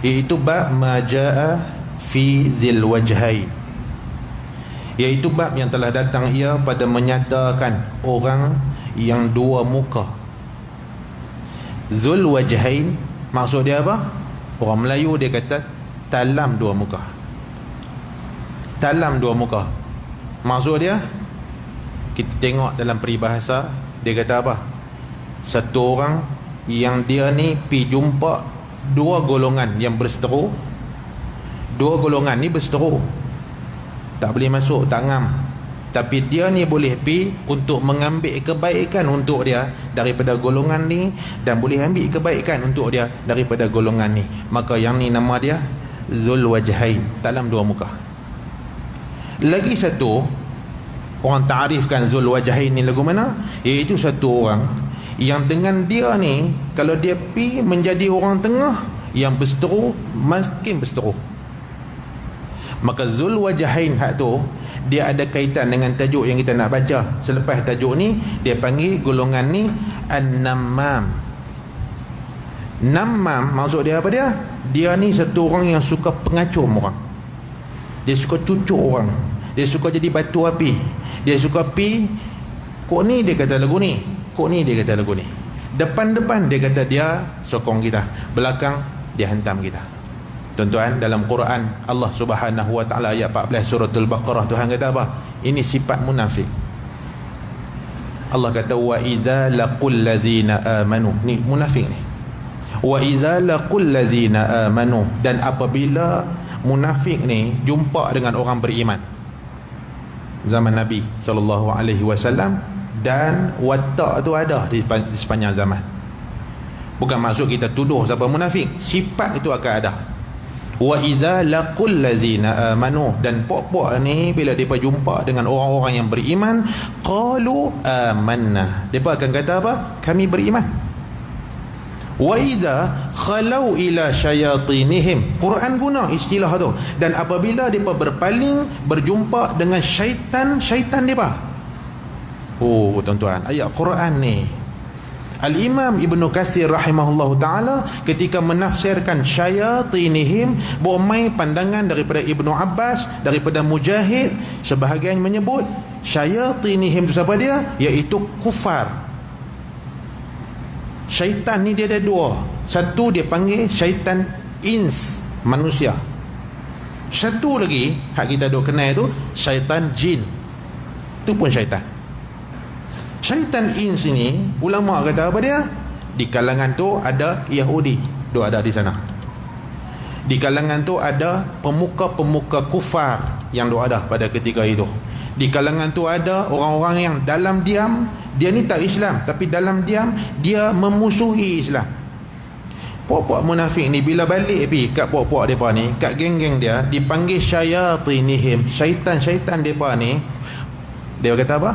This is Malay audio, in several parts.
iaitu bab majaa fi dzil wajhain, iaitu bab yang telah datang ia pada menyatakan orang yang dua muka. Zul wajhain maksud dia apa? Orang Melayu dia kata talam dua muka. Talam dua muka maksud dia, kita tengok dalam peribahasa, dia kata apa? Satu orang yang dia ni pi jumpa dua golongan yang berseteru. Dua golongan ni berseteru, tak boleh masuk, tak ngam, tapi dia ni boleh pi untuk mengambil kebaikan untuk dia daripada golongan ni, dan boleh ambil kebaikan untuk dia daripada golongan ni. Maka yang ni nama dia Zul Wajhain, talam dua muka. Lagi satu orang ta'rifkan Zul Wajhain ni lagu mana, iaitu satu orang yang dengan dia ni, kalau dia pi menjadi orang tengah yang berseteru, makin berseteru. Maka Zul Wajhain hak tu dia ada kaitan dengan tajuk yang kita nak baca selepas tajuk ni. Dia panggil golongan ni An-Nammam. Nammam maksud dia apa dia? Dia ni satu orang yang suka pengacum orang. Dia suka cucuk orang. Dia suka jadi batu api. Dia suka pi, kok ni dia kata lagu ni, kok ni dia kata lagu ni. Depan-depan dia kata dia sokong kita, belakang dia hantam kita. Tuan-tuan, dalam Quran Allah Subhanahu wa taala ayat 14 suratul Baqarah, Tuhan kata apa? Ini sifat munafik. Allah kata wa idza laqul ladzina amanu. Ni munafik ni. Wa idza laqul ladzina amanu, dan apabila munafik ni jumpa dengan orang beriman zaman Nabi SAW, dan watak tu ada di sepanjang zaman. Bukan maksud kita tuduh siapa munafik, sifat itu akan ada. Wa idza laqul ladzina amanu, dan pok-pok ni bila depa jumpa dengan orang-orang yang beriman, qalu amanna, depa akan kata apa? Kami beriman. Wa idza khalau ila syayatinihim, Quran guna istilah tu, dan apabila depa berpaling berjumpa dengan syaitan depa. Oh tuan-tuan, ayat Quran ni Al-Imam Ibn Katsir rahimahullahu ta'ala ketika menafsirkan syayatinihim, bermain pandangan daripada Ibnu Abbas, daripada Mujahid, sebahagian menyebut syayatinihim itu siapa dia? Iaitu kufar. Syaitan ni dia ada dua. Satu dia panggil syaitan ins, manusia. Satu lagi hak kita duk kenal tu syaitan jin. Itu pun syaitan. Syaitan ins ini, ulama kata apa dia? Di kalangan tu ada Yahudi, duk ada di sana. Di kalangan tu ada pemuka-pemuka kufar yang duk ada pada ketika itu. Di kalangan tu ada orang-orang yang dalam diam, dia ni tak Islam, tapi dalam diam dia memusuhi Islam. Puak-puak munafik ni bila balik pergi kat puak-puak mereka ni, kat geng-geng dia, dipanggil syayatinihim, syaitan-syaitan mereka ni, dia kata apa?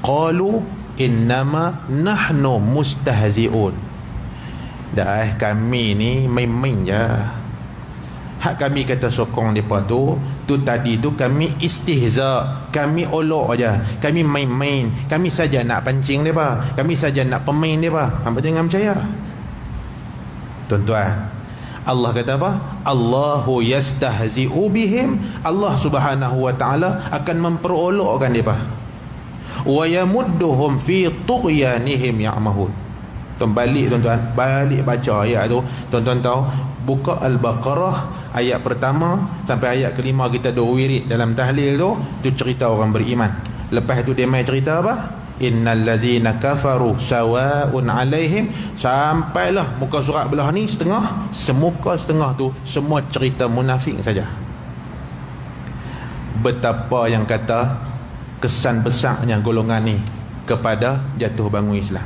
Qalu innama nahnu mustahzi'un. Dah kami ni main-main je. Hak kami kata sokong mereka tu tadi tu kami istihza, kami olok aja, kami main-main, kami saja nak pancing mereka, kami saja nak pemain mereka. Hampa jangan percaya. Tuan-tuan, Allah kata apa? Allahu yastahzi'u bihim, Allah Subhanahu wa ta'ala akan memperolokkan mereka. Wa yamudduhum fi tughyanihim ya'mahun. Tuan balik, tuan-tuan, balik baca ayat tu, tuan-tuan tahu, buka Al-Baqarah ayat pertama sampai ayat kelima, kita duk wirid dalam tahlil tu cerita orang beriman. Lepas tu dia mai cerita apa? Innal ladzina kafaru sawa'un 'alaihim, sampailah muka surat belah ni setengah, semuka setengah tu semua cerita munafik saja. Betapa yang kata kesan besarnya golongan ni kepada jatuh bangun Islam.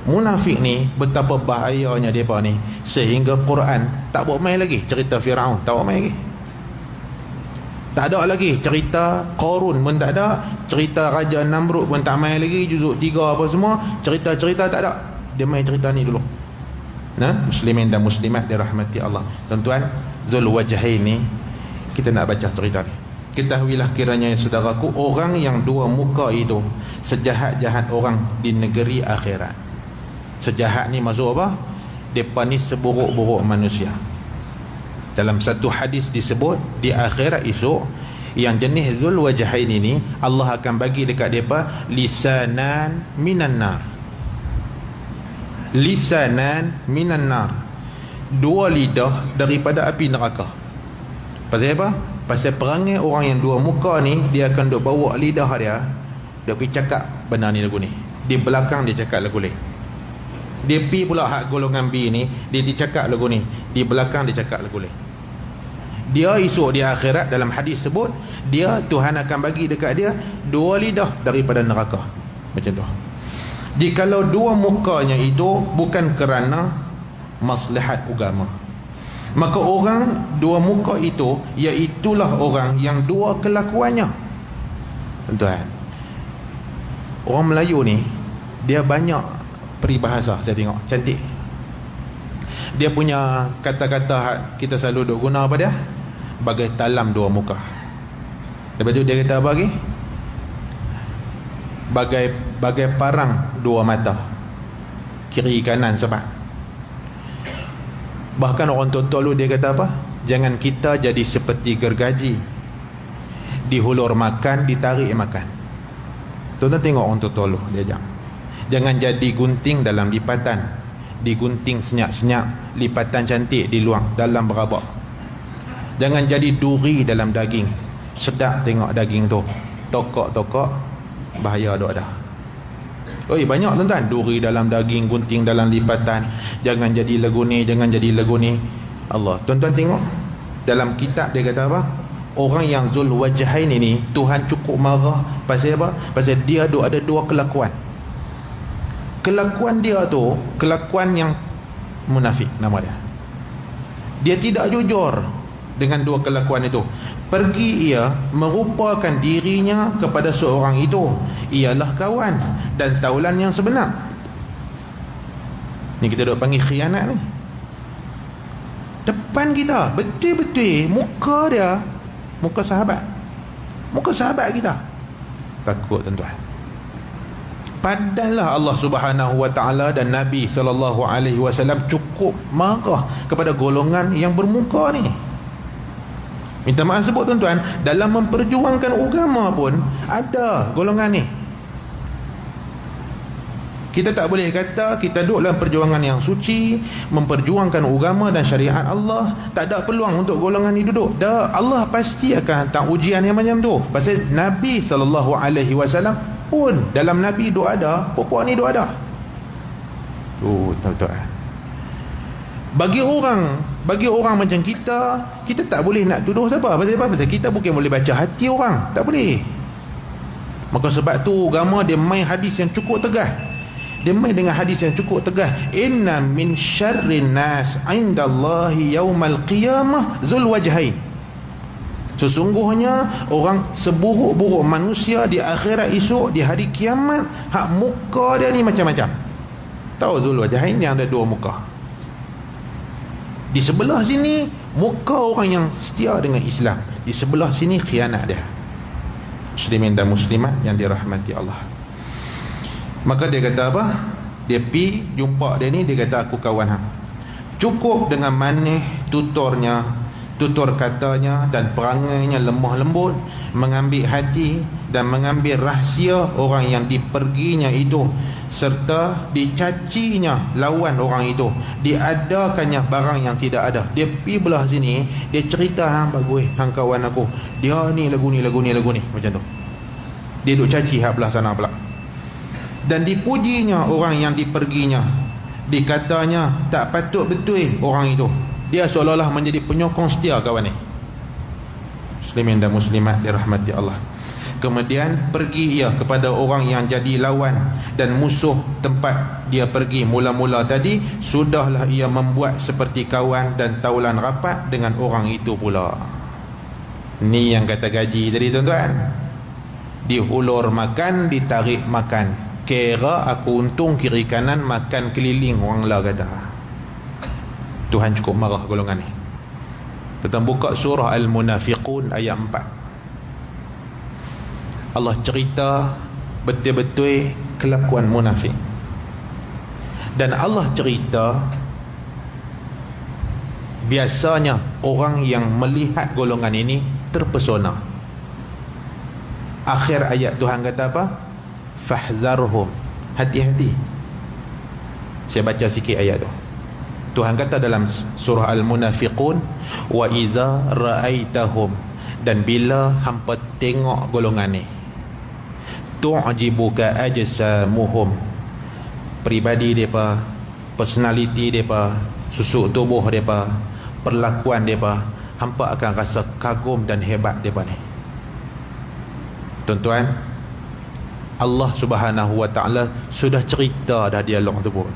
Munafik ni betapa bahayanya mereka ni, sehingga Quran tak buat main lagi cerita Firaun, tak buat main lagi. Tak ada lagi cerita Qarun pun tak ada, cerita Raja Namrud pun tak main lagi, juzuk 3 apa semua, cerita-cerita tak ada. Dia main cerita ni dulu. Nah, muslimin dan muslimat dirahmati Allah. Tuan-tuan, Zul Wajhain ni kita nak baca cerita ni. Ketahuilah kiranya saudaraku, orang yang dua muka itu sejahat-jahat orang di negeri akhirat. Sejahat ni maksud apa? Depa ni seburuk-buruk manusia. Dalam satu hadis disebut di akhirat esok, yang jenis zul wajhain ini Allah akan bagi dekat depa lisanan minan nar. Lisanan minan nar, dua lidah daripada api neraka. Pasal apa? Pasal perangai orang yang dua muka ni, dia akan duk bawa lidah dia pergi cakap benda ni lagu ni, di belakang dia cakap lagu ni. Dia pi pula hak golongan B ni, dia cakap lagu ni, di belakang dia cakap lagu ni. Dia esok di akhirat, dalam hadis sebut, dia Tuhan akan bagi dekat dia dua lidah daripada neraka. Macam tu. Jikalau dua mukanya itu bukan kerana maslahat agama, maka orang dua muka itu, iaitulah orang yang dua kelakuannya. Tuan, orang Melayu ni dia banyak peribahasa, saya tengok cantik. Dia punya kata-kata kita selalu duk guna apa dia? Bagai talam dua muka. Lepas tu dia kata apa lagi? Bagai parang dua mata, kiri kanan sebab. Bahkan orang tua dulu dia kata apa? Jangan kita jadi seperti gergaji, dihulur makan, ditarik makan. Tuan-tuan tengok orang tua dulu dia jangan jadi gunting dalam lipatan, digunting senyap-senyap, lipatan cantik di luar, dalam berabak. Jangan jadi duri dalam daging, sedap tengok daging tu, tokok-tokok, bahaya duk dah. Oi, banyak tuan-tuan, duri dalam daging, gunting dalam lipatan. Jangan jadi lagu ni, jangan jadi lagu ni. Allah, tuan-tuan tengok dalam kitab dia kata apa? Orang yang zul wajhain ini Tuhan cukup marah pasal apa? Pasal dia ada dua kelakuan. Kelakuan dia tu kelakuan yang munafik, nama dia. Dia tidak jujur dengan dua kelakuan itu. Pergi ia merupakan dirinya kepada seorang itu, ialah kawan dan taulan yang sebenar. Ni kita duk panggil khianat ni. Depan kita, betul-betul muka dia, muka sahabat kita. Takut tuan-tuan. Padahal Allah Subhanahu wa taala dan Nabi sallallahu alaihi wasallam cukup marah kepada golongan yang bermuka ni. Minta maaf sebut tuan-tuan, dalam memperjuangkan agama pun ada golongan ni. Kita tak boleh kata kita duduk dalam perjuangan yang suci, memperjuangkan agama dan syariat Allah, tak ada peluang untuk golongan ni duduk. Dah, Allah pasti akan hantar ujian yang macam tu. Pasal Nabi SAW pun dalam Nabi duk ada, puak ni duk ada. Tuan-tuan, bagi orang macam kita tak boleh nak tuduh siapa. Pasal apa? Pasal kita bukan boleh baca hati orang, tak boleh. Maka sebab tu agama dia main hadis yang cukup tegas. Dia main dengan hadis yang cukup tegas. Inna min syarrin nas indallahi yaumal qiyamah zul wajhain. Sesungguhnya orang seburuk-buruk manusia di akhirat esok, di hari kiamat, hak muka dia ni macam-macam. Tahu zul wajhain yang ada dua muka. Di sebelah sini muka orang yang setia dengan Islam, di sebelah sini khianat dia. Muslimin dan muslimat yang dirahmati Allah. Maka dia kata apa? Dia pi jumpa dia ni, dia kata aku kawan hang. Cukup dengan manis tutur katanya dan perangainya lemah lembut, mengambil hati dan mengambil rahsia orang yang diperginya itu, serta dicacinya lawan orang itu, diadakannya barang yang tidak ada. Dia pi belah sini, dia cerita hang bagus, hang kawan aku, dia ni lagu ni macam tu. Dia duk caci hak belah sana pula. Dan dipujinya orang yang diperginya, dikatanya tak patut betul orang itu. Dia seolah-olah menjadi penyokong setia kawan ni. Muslimin dan muslimat dirahmati Allah. Kemudian pergi ia kepada orang yang jadi lawan dan musuh tempat dia pergi mula-mula tadi, sudahlah ia membuat seperti kawan dan taulan rapat dengan orang itu pula. Ni yang kata gaji tadi tuan-tuan. Dihulur makan, ditarik makan. Kira aku untung kiri kanan makan keliling, orang lah kata. Tuhan cukup marah golongan ni. Kita buka surah Al-Munafiqun ayat 4. Allah cerita betul-betul kelakuan munafik. Dan Allah cerita biasanya orang yang melihat golongan ini terpesona. Akhir ayat Tuhan kata apa? Fahzarhum, hati-hati. Saya baca sikit ayat tu. Tuhan kata dalam surah Al-Munafiqun, wa idza ra'aitahum, dan bila hampa tengok golongan ni, tu'jibuka ajsamuhum, peribadi depa, personality depa, susuk tubuh depa, perlakuan depa, hampa akan rasa kagum dan hebat depa ni. Tuan-tuan, Allah Subhanahu wa taala sudah cerita dah dialog tu pun.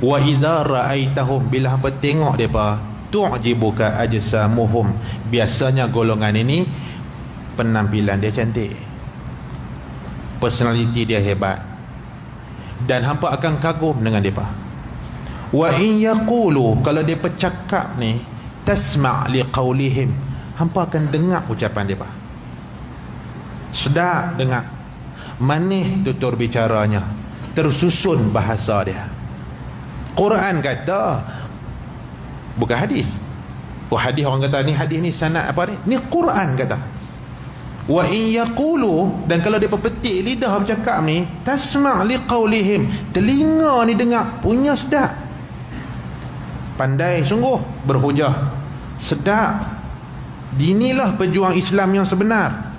Wa idza ra'aitahum, bila hampa tengok depa, tu'jibuka ajsamuhum, biasanya golongan ini penampilan dia cantik, personality dia hebat, dan hampa akan kagum dengan depa. Wa in yaqulu, kalau depa cakap ni, tasma' liqaulihim, hampa akan dengar ucapan depa, sedap dengar, manis tutur bicaranya, tersusun bahasa dia. Quran kata, bukan hadis. Hadis orang kata ni hadis ni sanad apa ni? Ni Quran kata. Wa in yaqulu, dan kalau depa petik lidah bercakap ni, tasma' liqaulihim, telinga ni dengar, punya sedap. Pandai sungguh berhujah, sedap. Inilah pejuang Islam yang sebenar.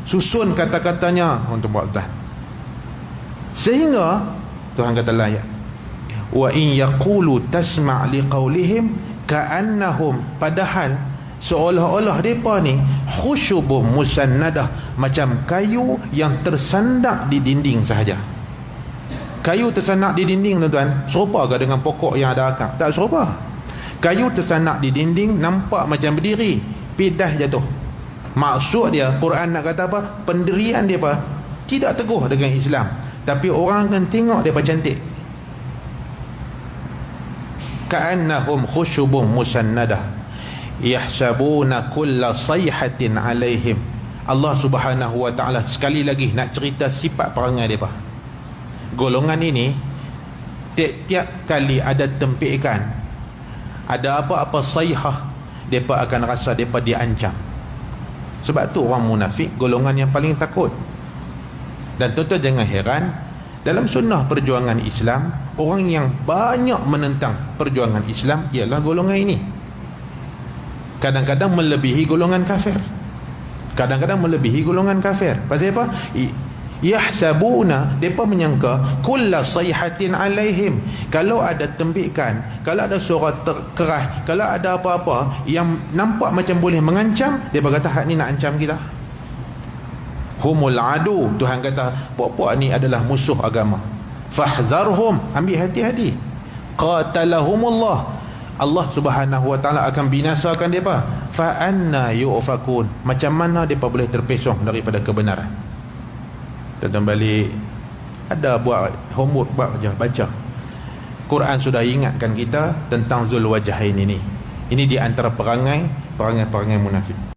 Susun kata-katanya untuk buat betul. Sehingga Tuhan kata dalam ayat, wa in yaqulu tasma' liqaulihim ka'annahum, padahal seolah-olah depa ni khusyubun musannadah, macam kayu yang tersandak di dinding sahaja. Kayu tersandak di dinding, tuan-tuan, serupa ke dengan pokok yang ada akar? Tak serupa. Kayu tersandak di dinding nampak macam berdiri, pidah jatuh. Maksud dia, Quran nak kata apa? Pendirian depa tidak teguh dengan Islam, tapi orang akan tengok depa cantik. Ka'annahum khusyubun musannadah yahsabuna kulla sayhatin alaihim. Allah Subhanahu wa taala sekali lagi nak cerita sifat perangai depa. Golongan ini tiap-tiap kali ada tempikan, ada apa-apa sayhah, depa akan rasa depa diancam. Sebab tu orang munafik golongan yang paling takut. Dan tuan-tuan jangan heran, dalam sunnah perjuangan Islam, orang yang banyak menentang perjuangan Islam ialah golongan ini. Kadang-kadang melebihi golongan kafir, kadang-kadang melebihi golongan kafir. Pasal apa? Yahsabuna, mereka menyangka kulla sayhatin alaihim, kalau ada tembikan, kalau ada suara keras, kalau ada apa-apa yang nampak macam boleh mengancam, mereka kata hak ni nak ancam kita. Humul adu, Tuhan kata puak-puak ni adalah musuh agama. Fahzarhum, ambil hati-hati. Qatalahumullah, Allah Subhanahu wa taala akan binasakan depa. Fa anna yu'fakun, macam mana depa boleh terpesong daripada kebenaran? Tonton balik, ada buat homework, buat je, baca. Quran sudah ingatkan kita tentang Zulwajahain ini. Ini di antara perangai munafik.